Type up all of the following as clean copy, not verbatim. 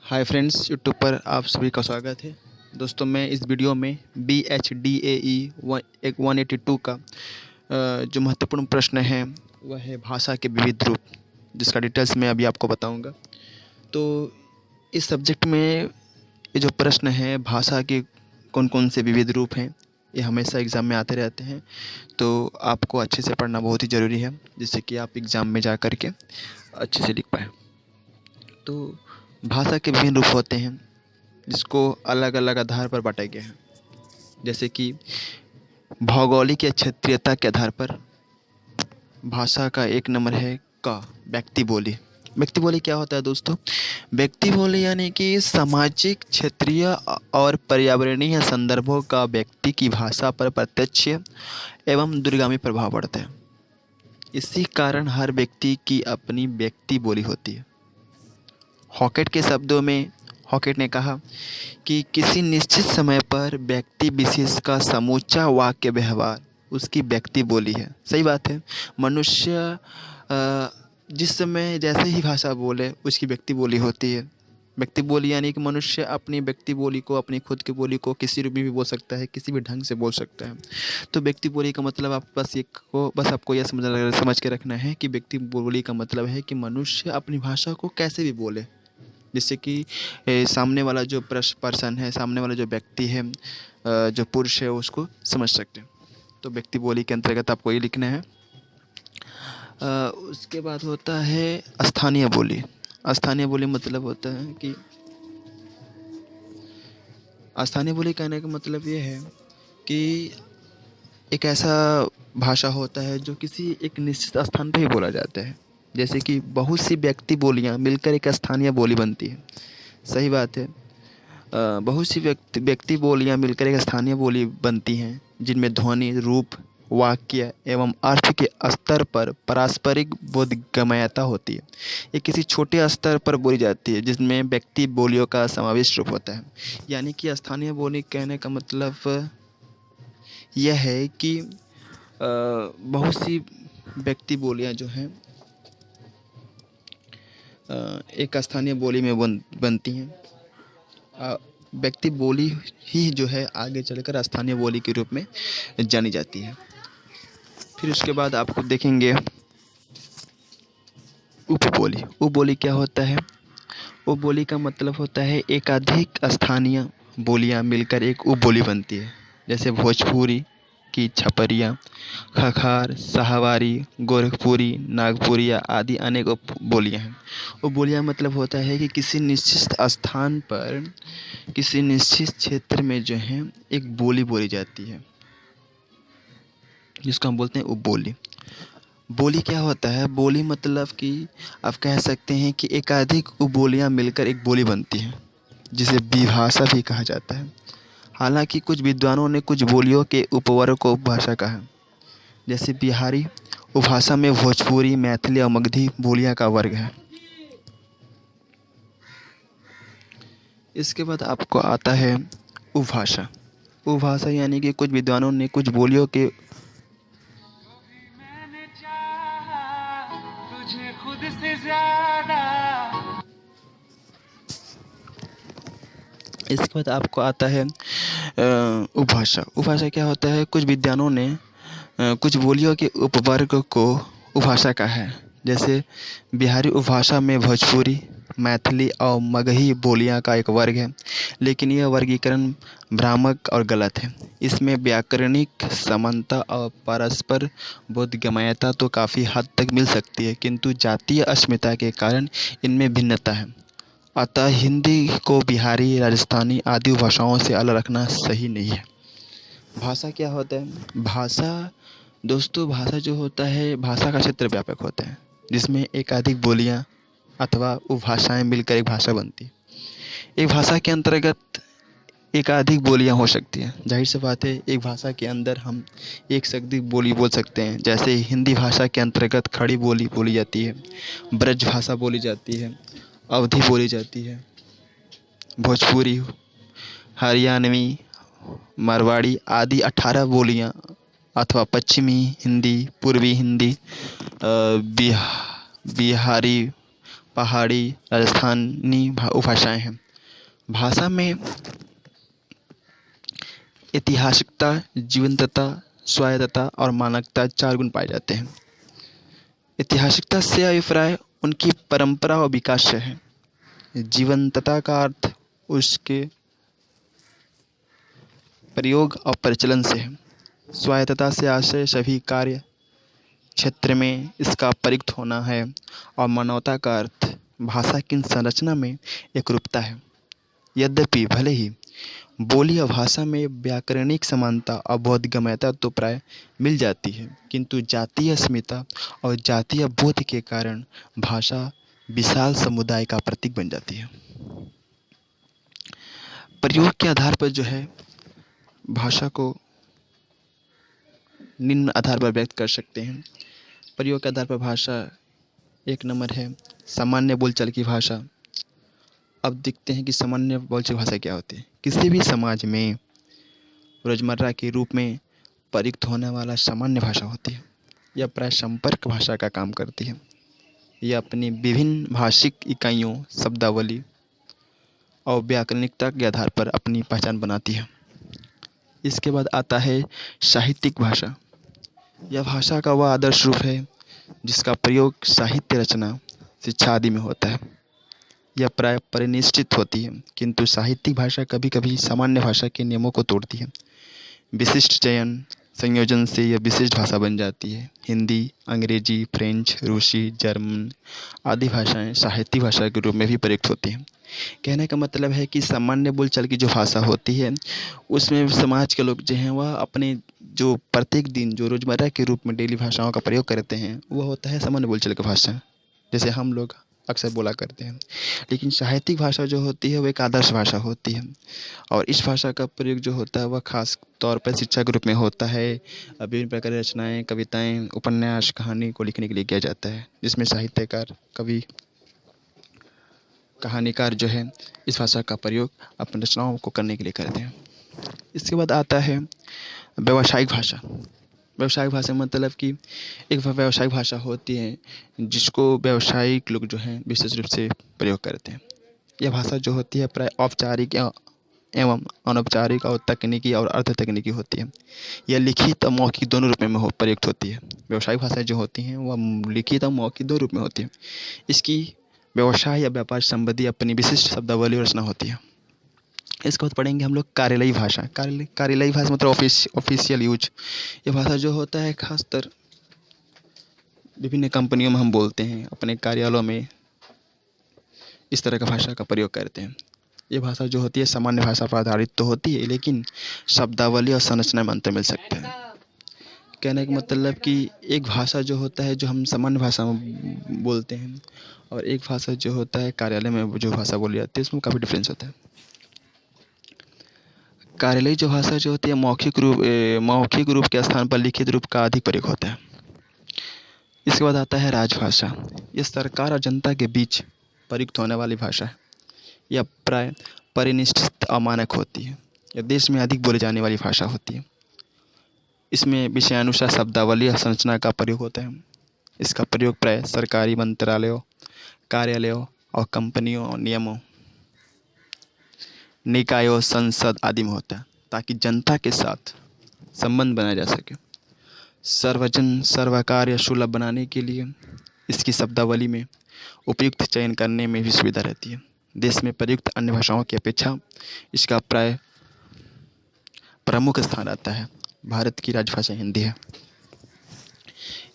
Hi friends, YouTube पर आप सभी का स्वागत है। दोस्तों, मैं इस वीडियो में BHDAE 182 का जो महत्वपूर्ण प्रश्न है वह है भाषा के विविध रूप, जिसका डिटेल्स मैं अभी आपको बताऊंगा। तो इस सब्जेक्ट में ये जो प्रश्न है भाषा के कौन कौन से विविध रूप हैं, ये हमेशा एग्ज़ाम में आते रहते हैं। तो आपको अच्छे से पढ़ना बहुत ही ज़रूरी है, जिससे कि आप एग्ज़ाम में जा कर के अच्छे से लिख पाएँ। तो भाषा के विभिन्न रूप होते हैं, जिसको अलग अलग आधार पर बांटा गया है। जैसे कि भौगोलिक या क्षेत्रीयता के आधार पर भाषा का एक नंबर है का व्यक्ति बोली। व्यक्ति बोली क्या होता है दोस्तों? व्यक्ति बोली यानी कि सामाजिक, क्षेत्रीय और पर्यावरणीय संदर्भों का व्यक्ति की भाषा पर प्रत्यक्ष एवं दूरगामी प्रभाव पड़ता है। इसी कारण हर व्यक्ति की अपनी व्यक्ति बोली होती है। हॉकेट के शब्दों में हॉकेट ने कहा कि किसी निश्चित समय पर व्यक्ति विशेष का समूचा वाक्य व्यवहार उसकी व्यक्ति बोली है। सही बात है। मनुष्य जिस समय जैसे ही भाषा बोले उसकी व्यक्ति बोली होती है। व्यक्ति बोली यानी कि मनुष्य अपनी व्यक्ति बोली को, अपनी खुद की बोली को किसी रूप में भी बोल सकता है, किसी भी ढंग से बोल सकता है। तो व्यक्ति बोली का मतलब आप बस आपको यह समझ के रखना है कि व्यक्ति बोली का मतलब है कि मनुष्य अपनी भाषा को कैसे भी बोले, जिससे कि सामने वाला जो पर्सन है, सामने वाला जो व्यक्ति है, जो पुरुष है, उसको समझ सकते हैं। तो व्यक्ति बोली के अंतर्गत आपको ये लिखना है। उसके बाद होता है स्थानीय बोली। स्थानीय बोली मतलब होता है कि स्थानीय बोली कहने का मतलब ये है कि एक ऐसा भाषा होता है जो किसी एक निश्चित स्थान पर ही बोला जाता है। जैसे कि बहुत सी व्यक्ति बोलियां मिलकर एक स्थानीय बोली बनती है। सही बात है। बहुत सी व्यक्ति बोलियां मिलकर एक स्थानीय बोली बनती हैं, जिनमें ध्वनि, रूप, वाक्य एवं अर्थ के स्तर पर पारस्परिक बोधगम्यता होती है। ये किसी छोटे स्तर पर बोली जाती है, जिसमें व्यक्ति बोलियों का समावेश रूप होता है। यानी कि स्थानीय बोली कहने का मतलब यह है कि बहुत सी व्यक्ति बोलियां जो हैं एक स्थानीय बोली में बनती हैं। व्यक्ति बोली ही जो है आगे चलकर स्थानीय बोली के रूप में जानी जाती है। फिर उसके बाद आपको देखेंगे उपबोली। उपबोली क्या होता है? उपबोली का मतलब होता है एकाधिक स्थानीय बोलियां मिलकर एक उपबोली बनती है। जैसे भोजपुरी की छपरिया, खखार, शाहवारी, गोरखपुरी, नागपुरिया आदि अनेक उपबोलियां हैं। उपबोलियां मतलब होता है कि किसी निश्चित स्थान पर, किसी निश्चित क्षेत्र में जो है एक बोली बोली जाती है, जिसको हम बोलते हैं उपबोली। बोली क्या होता है? बोली मतलब कि आप कह सकते हैं कि एकाधिक उपबोलियां मिलकर एक बोली बनती है, जिसे विभाषा भी कहा जाता है। हालांकि कुछ विद्वानों ने कुछ बोलियों के उपवर्ग को उपभाषा कहा है। जैसे बिहारी उपभाषा में भोजपुरी, मैथिली और मगधी बोलियां का वर्ग है। इसके बाद आपको आता है उपभाषा। उपभाषा यानी कि कुछ विद्वानों ने कुछ बोलियों के खुद से ज़्यादा। इसके बाद आपको आता है उपभाषा। उपभाषा क्या होता है? कुछ विद्वानों ने कुछ बोलियों के उपवर्ग को उपभाषा कहा है। जैसे बिहारी उपभाषा में भोजपुरी, मैथिली और मगही बोलियां का एक वर्ग है, लेकिन यह वर्गीकरण भ्रामक और गलत है। इसमें व्याकरणिक समानता और परस्पर बोधगम्यता तो काफ़ी हद तक मिल सकती है, किंतु जातीय अस्मिता के कारण इनमें भिन्नता है। अतः हिंदी को बिहारी, राजस्थानी आदि भाषाओं से अलग रखना सही नहीं है। भाषा क्या होता है? भाषा दोस्तों, भाषा जो होता है, भाषा का क्षेत्र व्यापक होता है, जिसमें एकाधिक बोलियां अथवा उपभाषाएं मिलकर एक भाषा बनती है। एक भाषा के अंतर्गत एकाधिक बोलियां हो सकती हैं। जाहिर सी बात है, एक भाषा के अंदर हम एक से अधिक बोली बोल सकते हैं। जैसे हिंदी भाषा के अंतर्गत खड़ी बोली बोली जाती है, ब्रज भाषा बोली जाती है, अवधी बोली जाती है, भोजपुरी, हरियाणवी, मारवाड़ी आदि 18 बोलियां अथवा पश्चिमी हिंदी, पूर्वी हिंदी, बिहारी, पहाड़ी, राजस्थानी उपभाषाएँ हैं। भाषा में ऐतिहासिकता, जीवंतता, स्वायत्तता और मानकता 4 गुण पाए जाते हैं। ऐतिहासिकता से अभिप्राय उनकी परंपरा और विकास से है। जीवंतता का अर्थ उसके प्रयोग और प्रचलन से है। स्वायत्तता से आशय सभी कार्य क्षेत्र में इसका प्रयुक्त होना है और मानवता का अर्थ भाषा की संरचना में एकरूपता है। यद्यपि भले ही बोली और भाषा में व्याकरणिक समानता और बोधगम्यता तो प्राय मिल जाती है, किंतु जातीय अस्मिता और जातीय बोध के कारण भाषा विशाल समुदाय का प्रतीक बन जाती है। प्रयोग के आधार पर जो है भाषा को निम्न आधार पर व्यक्त कर सकते हैं। प्रयोग के आधार पर भाषा 1 नंबर है सामान्य बोलचाल की भाषा। अब देखते हैं कि सामान्य बोलचाल की भाषा क्या होती है। किसी भी समाज में रोजमर्रा के रूप में प्रयुक्त होने वाला सामान्य भाषा होती है। यह प्राय संपर्क भाषा का काम करती है। यह अपनी विभिन्न भाषिक इकाइयों, शब्दावली और व्याकरणिकता के आधार पर अपनी पहचान बनाती है। इसके बाद आता है साहित्यिक भाषा। यह भाषा का वह आदर्श रूप है जिसका प्रयोग साहित्य रचना, शिक्षा आदि में होता है। यह प्राय परिनिष्ठित होती है, किंतु साहित्यिक भाषा कभी कभी सामान्य भाषा के नियमों को तोड़ती है। विशिष्ट चयन संयोजन से यह विशिष्ट भाषा बन जाती है। हिंदी, अंग्रेजी, फ्रेंच, रूसी, जर्मन आदि भाषाएं साहित्यिक भाषा के रूप में भी प्रयुक्त होती हैं। कहने का मतलब है कि सामान्य बोलचाल की जो भाषा होती है उसमें समाज के लोग जो हैं वह अपने जो प्रत्येक दिन जो रोज़मर्रा के रूप में डेली भाषाओं का प्रयोग करते हैं वह होता है सामान्य बोलचाल की भाषा, जैसे हम लोग अक्सर बोला करते हैं। लेकिन साहित्यिक भाषा जो होती है वो एक आदर्श भाषा होती है और इस भाषा का प्रयोग जो होता है वह खास तौर पर शिक्षा के रूप में होता है। विभिन्न प्रकार की रचनाएँ, कविताएँ, उपन्यास, कहानी को लिखने के लिए किया जाता है, जिसमें साहित्यकार, कवि, कहानीकार जो है इस भाषा का प्रयोग अपनी रचनाओं को करने के लिए करते हैं। इसके बाद आता है व्यावसायिक भाषा। व्यावसायिक भाषा मतलब कि एक व्यावसायिक भाषा होती है जिसको व्यावसायिक लोग जो हैं विशेष रूप से प्रयोग करते हैं। यह भाषा जो होती है प्राय औपचारिक एवं अनौपचारिक और तकनीकी और अर्ध तकनीकी होती है। यह लिखित और मौखिक दोनों रूप में प्रयुक्त होती है। व्यावसायिक भाषाएं जो होती हैं वह लिखित और मौखिक 2 रूप में होती है। इसकी व्यवसाय या व्यापार संबंधी अपनी विशिष्ट शब्दावली और रचना होती है। इसके बाद पढ़ेंगे हम लोग कार्यालयी भाषा। कार्यालयी भाषा मतलब ऑफिशियल यूज। ये भाषा जो होता है खासतर विभिन्न कंपनियों में हम बोलते हैं, अपने कार्यालयों में इस तरह का भाषा का प्रयोग करते हैं। ये भाषा जो होती है सामान्य भाषा पर आधारित तो होती है, लेकिन शब्दावली और संरचना में अंतर मिल सकता है। कहने का मतलब कि एक भाषा जो होता है जो हम सामान्य भाषा में बोलते हैं और एक भाषा जो होता है कार्यालय में जो भाषा बोली जाती है उसमें काफ़ी डिफरेंस होता है। कार्यालयी जो भाषा जो होती है मौखिक रूप के स्थान पर लिखित रूप का अधिक प्रयोग होता है। इसके बाद आता है राजभाषा। यह सरकार और जनता के बीच प्रयुक्त होने वाली भाषा है। यह प्राय परिनिष्ठित और मानक होती है। यह देश में अधिक बोली जाने वाली भाषा होती है। इसमें विषयानुसार शब्दावली और संरचना का प्रयोग होता है। इसका प्रयोग प्राय सरकारी मंत्रालयों, कार्यालयों और कंपनियों और नियमों, निकायों, संसद आदि में होता है ताकि जनता के साथ संबंध बनाया जा सके। सर्वजन सर्वकार्य सुलभ बनाने के लिए इसकी शब्दावली में उपयुक्त चयन करने में भी सुविधा रहती है। देश में प्रयुक्त अन्य भाषाओं की अपेक्षा इसका प्राय प्रमुख स्थान आता है। भारत की राजभाषा हिंदी है।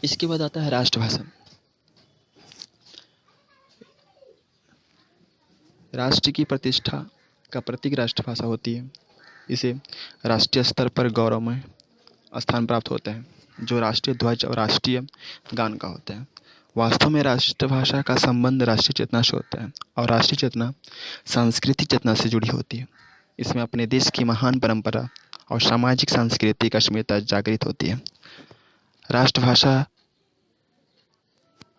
इसके बाद आता है राष्ट्रभाषा। राष्ट्र की प्रतिष्ठा का प्रतीक राष्ट्रभाषा होती है। इसे राष्ट्रीय स्तर पर गौरवमय स्थान प्राप्त होता है जो राष्ट्रीय ध्वज और राष्ट्रीय गान का होता है। वास्तव में राष्ट्रभाषा का संबंध राष्ट्रीय चेतना से होता है और राष्ट्रीय चेतना सांस्कृतिक चेतना से जुड़ी होती है। इसमें अपने देश की महान परंपरा और सामाजिक सांस्कृतिक अस्मिता जागृत होती है। राष्ट्रभाषा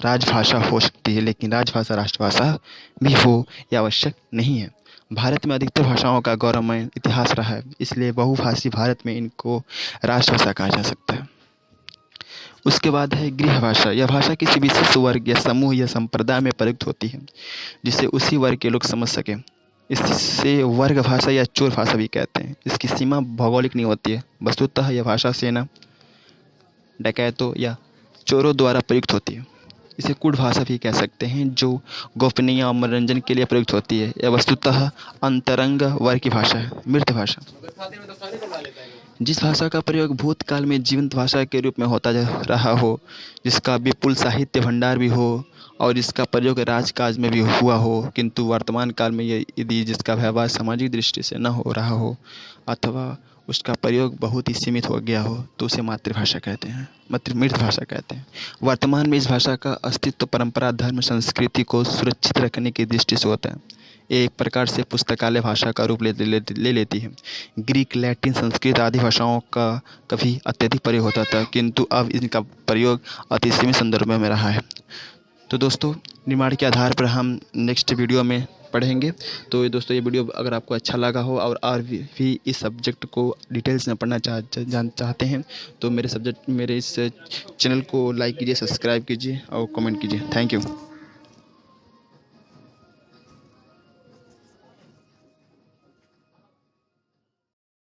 राजभाषा हो सकती है, लेकिन राजभाषा राष्ट्रभाषा भी हो यह आवश्यक नहीं है। भारत में अधिकतर भाषाओं का गौरवमय इतिहास रहा है, इसलिए बहुभाषी भारत में इनको राष्ट्रभाषा कहा जा सकता है। उसके बाद है गृह भाषा। यह भाषा किसी विशेष वर्ग या समूह या संप्रदाय में प्रयुक्त होती है, जिसे उसी वर्ग के लोग समझ सकें। इससे वर्ग भाषा या चोर भाषा भी कहते हैं। इसकी सीमा भौगोलिक नहीं होती है। वस्तुतः यह भाषा सेना, डकैतों या चोरों द्वारा प्रयुक्त होती है। इसे कूट भाषा भी कह सकते हैं, जो गोपनीय और मनोरंजन के लिए प्रयुक्त होती है। यह वस्तुतः अंतरंग वर्ग की भाषा है। मृत भाषा, जिस भाषा का प्रयोग भूतकाल में जीवंत भाषा के रूप में होता रहा हो, जिसका विपुल साहित्य भंडार भी हो और जिसका प्रयोग राजकाज में भी हुआ हो, किंतु वर्तमान काल में यदि जिसका व्यवहार सामाजिक दृष्टि से न हो रहा हो अथवा उसका प्रयोग बहुत ही सीमित हो गया हो, तो उसे मातृभाषा कहते हैं, मृत भाषा कहते हैं। वर्तमान में इस भाषा का अस्तित्व परंपरा, धर्म, संस्कृति को सुरक्षित रखने की दृष्टि से होता है। ये एक प्रकार से पुस्तकालय भाषा का रूप ले लेती है। ग्रीक, लैटिन, संस्कृत आदि भाषाओं का कभी अत्यधिक प्रयोग होता था, किंतु अब इनका प्रयोग अति सीमित संदर्भों में रहा है। तो दोस्तों, निर्माण के आधार पर हम नेक्स्ट वीडियो में पढ़ेंगे। तो दोस्तों, ये वीडियो अगर आपको अच्छा लगा हो और भी इस सब्जेक्ट को डिटेल्स में पढ़ना चाहते हैं, तो मेरे इस चैनल को लाइक कीजिए, सब्सक्राइब कीजिए और कमेंट कीजिए। Thank you.